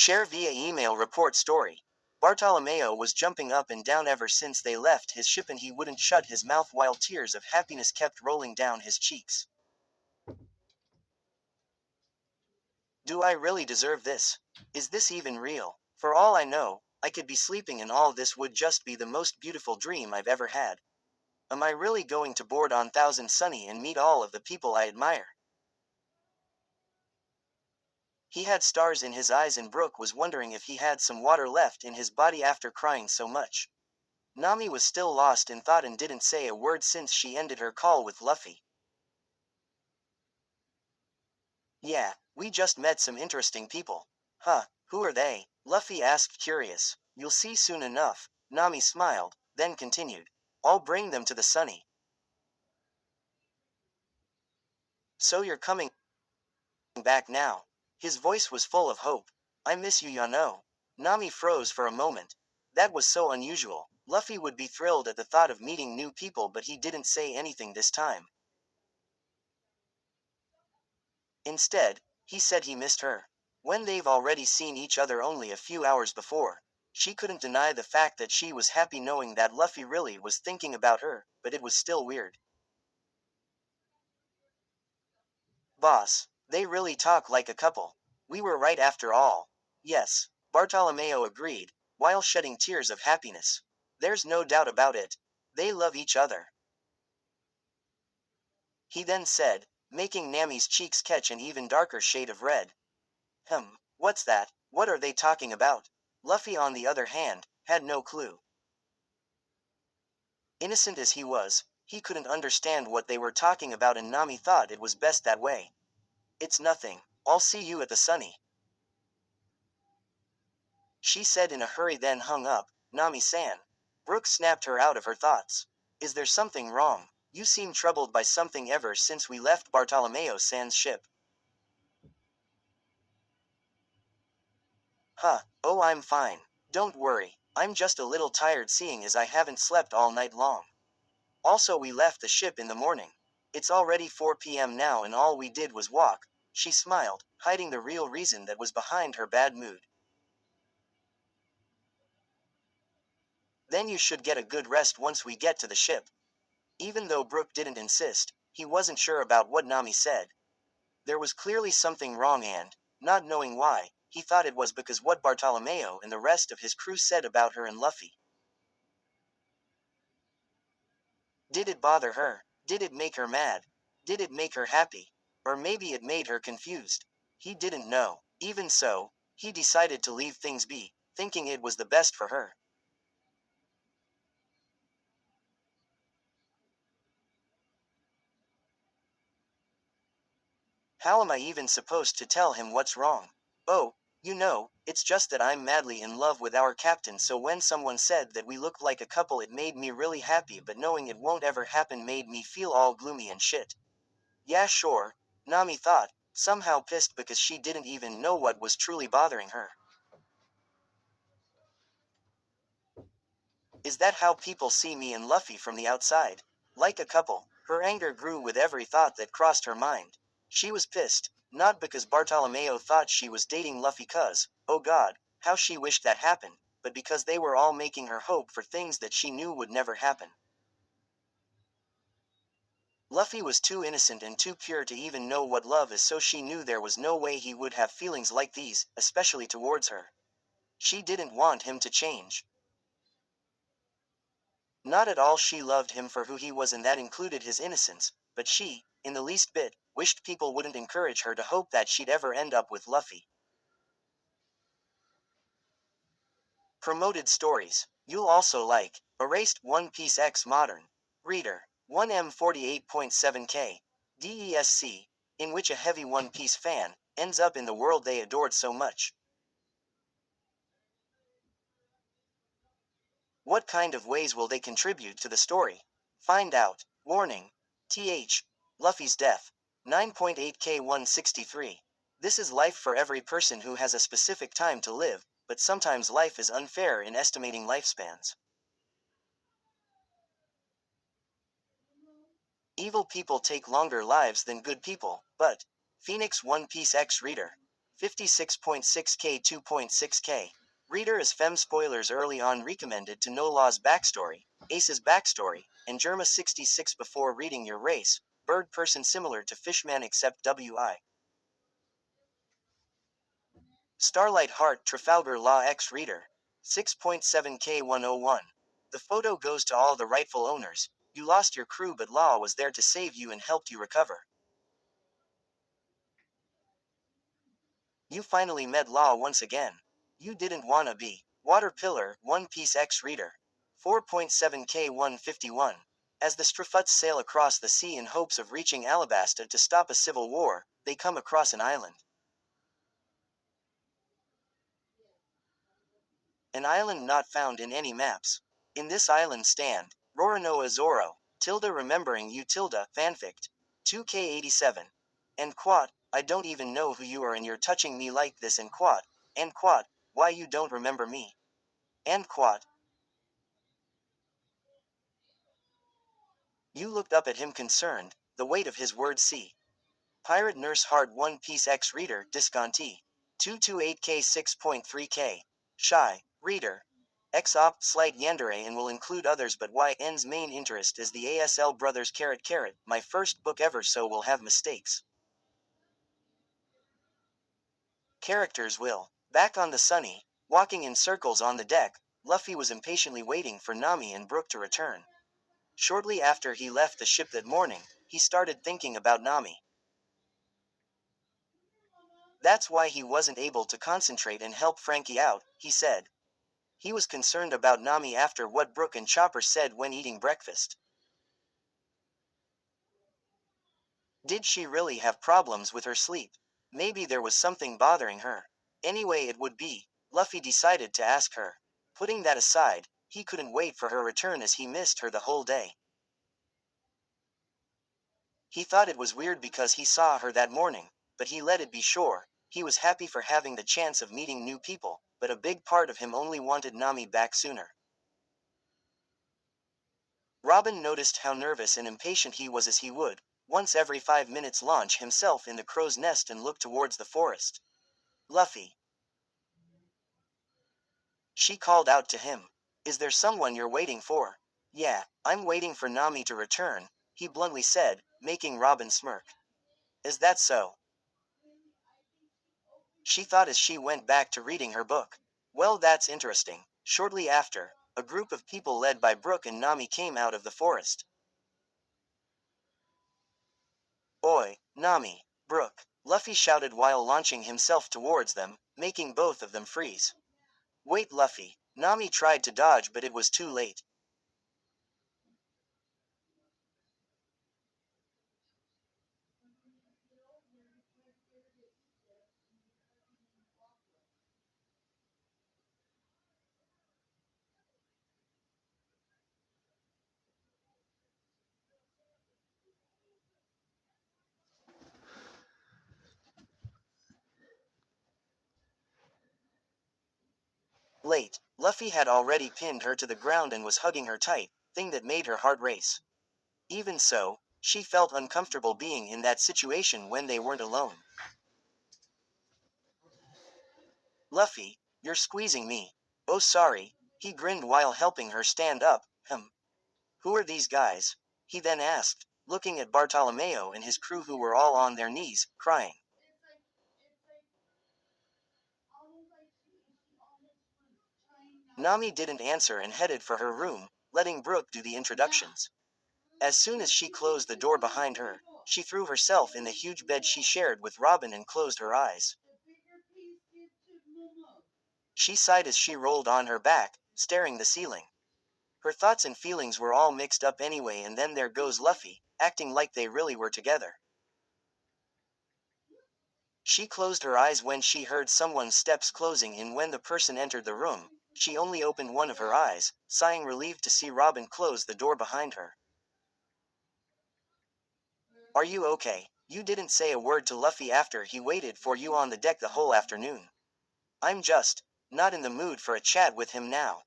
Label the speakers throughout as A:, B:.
A: Share via email report story. Bartolomeo was jumping up and down ever since they left his ship and he wouldn't shut his mouth while tears of happiness kept rolling down his cheeks. Do I really deserve this? Is this even real? For all I know, I could be sleeping and all this would just be the most beautiful dream I've ever had. Am I really going to board on Thousand Sunny and meet all of the people I admire? He had stars in his eyes and Brooke was wondering if he had some water left in his body after crying so much. Nami was still lost in thought and didn't say a word since she ended her call with Luffy. Yeah, we just met some interesting people. Huh, who are they? Luffy asked curious. You'll see soon enough. Nami smiled, then continued. I'll bring them to the Sunny. So you're coming back now. His voice was full of hope. I miss you, Yano. Nami froze for a moment. That was so unusual. Luffy would be thrilled at the thought of meeting new people, but he didn't say anything this time. Instead, he said he missed her. When they've already seen each other only a few hours before, she couldn't deny the fact that she was happy knowing that Luffy really was thinking about her, but it was still weird. Boss, they really talk like a couple. We were right after all. Yes, Bartolomeo agreed, while shedding tears of happiness. There's no doubt about it. They love each other. He then said, making Nami's cheeks catch an even darker shade of red. What's that? What are they talking about? Luffy, on the other hand, had no clue. Innocent as he was, he couldn't understand what they were talking about and Nami thought it was best that way. It's nothing. I'll see you at the Sunny. She said in a hurry, then hung up. Nami-san. Brooke snapped her out of her thoughts. Is there something wrong? You seem troubled by something ever since we left Bartolomeo-san's ship. Huh, oh, I'm fine. Don't worry. I'm just a little tired seeing as I haven't slept all night long. Also, we left the ship in the morning. It's already 4 p.m. now and all we did was walk. She smiled, hiding the real reason that was behind her bad mood. Then you should get a good rest once we get to the ship. Even though Brooke didn't insist, he wasn't sure about what Nami said. There was clearly something wrong and, not knowing why, he thought it was because what Bartolomeo and the rest of his crew said about her and Luffy. Did it bother her? Did it make her mad? Did it make her happy? Or maybe it made her confused? He didn't know. Even so, he decided to leave things be, thinking it was the best for her. How am I even supposed to tell him what's wrong? Oh, it's just that I'm madly in love with our captain, so when someone said that we looked like a couple it made me really happy, but knowing it won't ever happen made me feel all gloomy and shit. Yeah, sure, Nami thought, somehow pissed because she didn't even know what was truly bothering her. Is that how people see me and Luffy from the outside? Like a couple? Her anger grew with every thought that crossed her mind. She was pissed, not because Bartolomeo thought she was dating Luffy cause, oh god, how she wished that happened, but because they were all making her hope for things that she knew would never happen. Luffy was too innocent and too pure to even know what love is, so she knew there was no way he would have feelings like these, especially towards her. She didn't want him to change. Not at all, she loved him for who he was and that included his innocence, but she, in the least bit, wished people wouldn't encourage her to hope that she'd ever end up with Luffy. Promoted stories. You'll also like Erased One Piece X Modern. Reader. 1M48.7K. DESC. In which a heavy One Piece fan ends up in the world they adored so much. What kind of ways will they contribute to the story? Find out. Warning. Th. Luffy's death. 9.8K163. This is life for every person who has a specific time to live, but sometimes life is unfair in estimating lifespans. Evil people take longer lives than good people, but Phoenix One Piece X Reader. 56.6K 2.6K. Reader as Fem spoilers early on recommended to know Law's backstory, Ace's backstory, and Germa 66 before reading your race, bird person similar to Fishman except WI. Starlight Heart Trafalgar Law X Reader. 6.7K 101. The photo goes to all the rightful owners. You lost your crew but Law was there to save you and helped you recover. You finally met Law once again. You didn't wanna be. Water Pillar, One Piece X Reader. 4.7K 151. As the Strafuts sail across the sea in hopes of reaching Alabasta to stop a civil war, they come across an island. An island not found in any maps. In this island stand, Roronoa Zoro, tilde remembering you tilde, fanfict. 2K87. And quad, I don't even know who you are and you're touching me like this and quad, why you don't remember me. And quad. You looked up at him concerned, the weight of his words see. Pirate Nurse Hard One Piece X Reader, Disconti. 228K 6.3K. Shy, Reader. Xop, slight yandere and will include others but YN's main interest is the ASL Brothers my first book ever so will have mistakes. Characters will. Back on the Sunny, walking in circles on the deck, Luffy was impatiently waiting for Nami and Brook to return. Shortly after he left the ship that morning, he started thinking about Nami. That's why he wasn't able to concentrate and help Frankie out, he said. He was concerned about Nami after what Brook and Chopper said when eating breakfast. Did she really have problems with her sleep? Maybe there was something bothering her. Anyway, it would be. Luffy decided to ask her. Putting that aside, he couldn't wait for her return as he missed her the whole day. He thought it was weird because he saw her that morning, but he let it be sure. He was happy for having the chance of meeting new people, but a big part of him only wanted Nami back sooner. Robin noticed how nervous and impatient he was as he would, once every 5 minutes launch himself in the crow's nest and look towards the forest. Luffy. She called out to him. Is there someone you're waiting for? Yeah, I'm waiting for Nami to return, he bluntly said, making Robin smirk. Is that so? She thought as she went back to reading her book. Well, that's interesting. Shortly after, a group of people led by Brook and Nami came out of the forest. Oi, Nami, Brook, Luffy shouted while launching himself towards them, making both of them freeze. Wait, Luffy. Nami tried to dodge but it was too late. Late. Luffy had already pinned her to the ground and was hugging her tight, thing that made her heart race. Even so, she felt uncomfortable being in that situation when they weren't alone. Luffy, you're squeezing me. Oh sorry, he grinned while helping her stand up. Who are these guys? He then asked, looking at Bartolomeo and his crew who were all on their knees, crying. Nami didn't answer and headed for her room, letting Brook do the introductions. As soon as she closed the door behind her, she threw herself in the huge bed she shared with Robin and closed her eyes. She sighed as she rolled on her back, staring the ceiling. Her thoughts and feelings were all mixed up anyway, and then there goes Luffy, acting like they really were together. She closed her eyes when she heard someone's steps closing in. When the person entered the room, she only opened one of her eyes, sighing relieved to see Robin close the door behind her. Are you okay? You didn't say a word to Luffy after he waited for you on the deck the whole afternoon. I'm just not in the mood for a chat with him now.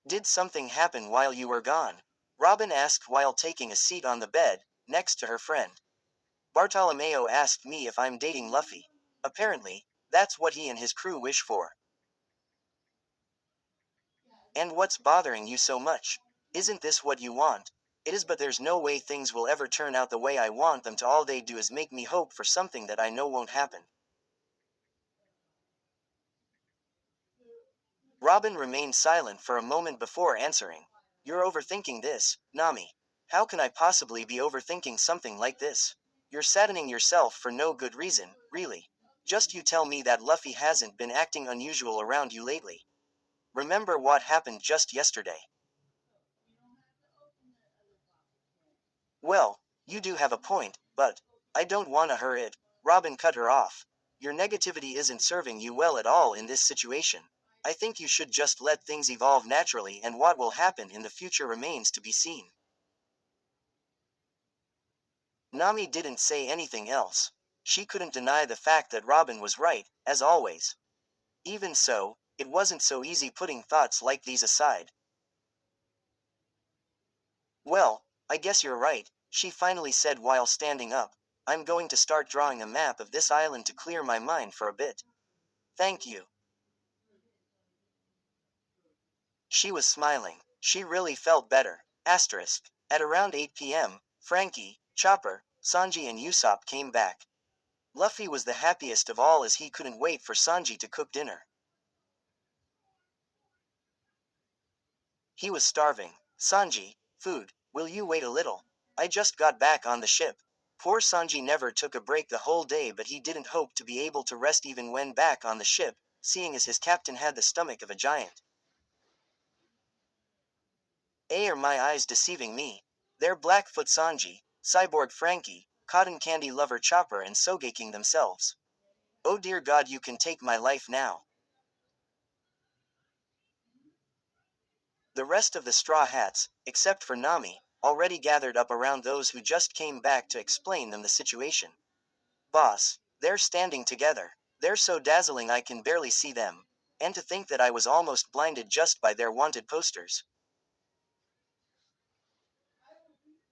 A: Did something happen while you were gone? Robin asked while taking a seat on the bed, next to her friend. Bartolomeo asked me if I'm dating Luffy. Apparently, that's what he and his crew wish for. And what's bothering you so much? Isn't this what you want? It is, but there's no way things will ever turn out the way I want them to. All they do is make me hope for something that I know won't happen. Robin remained silent for a moment before answering. You're overthinking this, Nami. How can I possibly be overthinking something like this? You're saddening yourself for no good reason, really. Just you tell me that Luffy hasn't been acting unusual around you lately. Remember what happened just yesterday. Well, you do have a point, but I don't wanna hurt it. Robin cut her off. Your negativity isn't serving you well at all in this situation. I think you should just let things evolve naturally, and what will happen in the future remains to be seen. Nami didn't say anything else. She couldn't deny the fact that Robin was right, as always. Even so, it wasn't so easy putting thoughts like these aside. Well, I guess you're right, she finally said while standing up. I'm going to start drawing a map of this island to clear my mind for a bit. Thank you. She was smiling. She really felt better. Asterisk. At around 8 p.m., Frankie, Chopper, Sanji and Usopp came back. Luffy was the happiest of all as he couldn't wait for Sanji to cook dinner. He was starving. Sanji, food, will you wait a little? I just got back on the ship. Poor Sanji never took a break the whole day, but he didn't hope to be able to rest even when back on the ship, seeing as his captain had the stomach of a giant. Are my eyes deceiving me? They're Blackfoot Sanji, Cyborg Frankie, Cotton Candy Lover Chopper and Sogeking themselves. Oh dear God, you can take my life now. The rest of the Straw Hats, except for Nami, already gathered up around those who just came back to explain them the situation. Boss, they're standing together. They're so dazzling I can barely see them. And to think that I was almost blinded just by their wanted posters.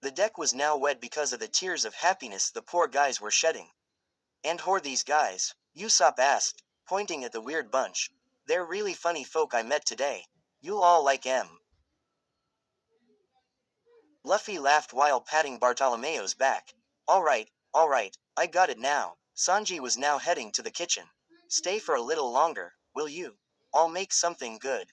A: The deck was now wet because of the tears of happiness the poor guys were shedding. And who are these guys? Usopp asked, pointing at the weird bunch. They're really funny folk I met today. You'll all like 'em. Luffy laughed while patting Bartolomeo's back. Alright, I got it now. Sanji was now heading to the kitchen. Stay for a little longer, will you? I'll make something good.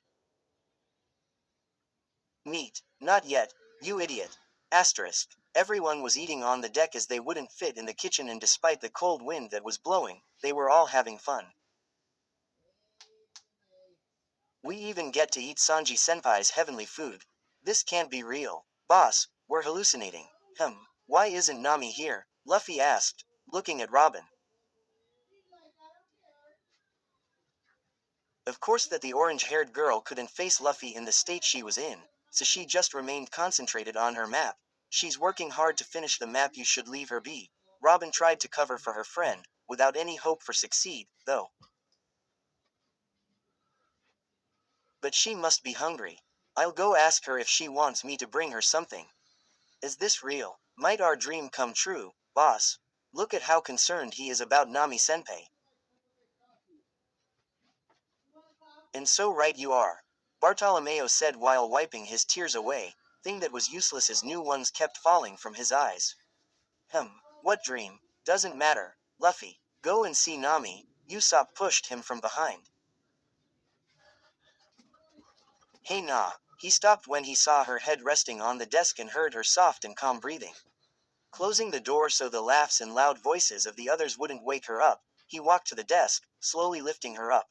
A: Meat. Not yet, you idiot. Asterisk. Everyone was eating on the deck as they wouldn't fit in the kitchen, and despite the cold wind that was blowing, they were all having fun. We even get to eat Sanji Senpai's heavenly food. This can't be real. Boss, we're hallucinating. Why isn't Nami here? Luffy asked, looking at Robin. Of course that the orange-haired girl couldn't face Luffy in the state she was in, so she just remained concentrated on her map. She's working hard to finish the map, you should leave her be. Robin tried to cover for her friend, without any hope for succeed, though. But she must be hungry. I'll go ask her if she wants me to bring her something. Is this real? Might our dream come true, boss? Look at how concerned he is about Nami-senpai. And so right you are. Bartolomeo said while wiping his tears away, thing that was useless as new ones kept falling from his eyes. What dream? Doesn't matter. Luffy, go and see Nami. Usopp pushed him from behind. Hey nah. He stopped when he saw her head resting on the desk and heard her soft and calm breathing. Closing the door so the laughs and loud voices of the others wouldn't wake her up, he walked to the desk, slowly lifting her up.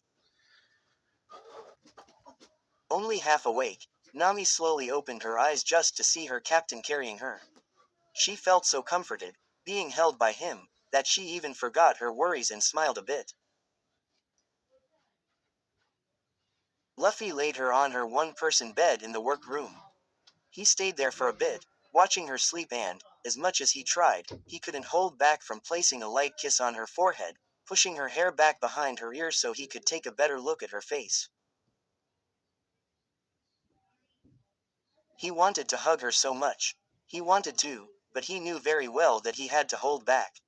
A: Only half awake, Nami slowly opened her eyes just to see her captain carrying her. She felt so comforted, being held by him, that she even forgot her worries and smiled a bit. Luffy laid her on her one-person bed in the workroom. He stayed there for a bit, watching her sleep, and, as much as he tried, he couldn't hold back from placing a light kiss on her forehead, pushing her hair back behind her ears so he could take a better look at her face. He wanted to hug her so much. He wanted to, but he knew very well that he had to hold back.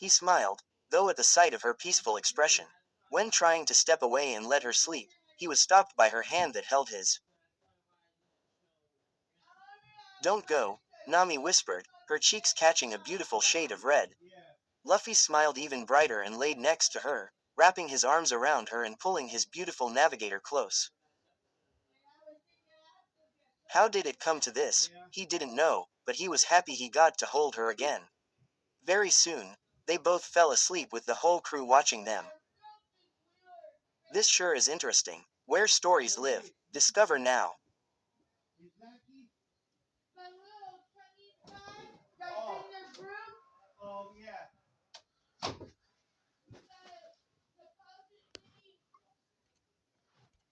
A: He smiled, though at the sight of her peaceful expression. When trying to step away and let her sleep, he was stopped by her hand that held his. Don't go, Nami whispered, her cheeks catching a beautiful shade of red. Luffy smiled even brighter and laid next to her, wrapping his arms around her and pulling his beautiful navigator close. How did it come to this? He didn't know, but he was happy he got to hold her again. Very soon, they both fell asleep with the whole crew watching them. This sure is interesting. Where stories live. Discover now.
B: My little tiny pie that's in the group. Oh, yeah.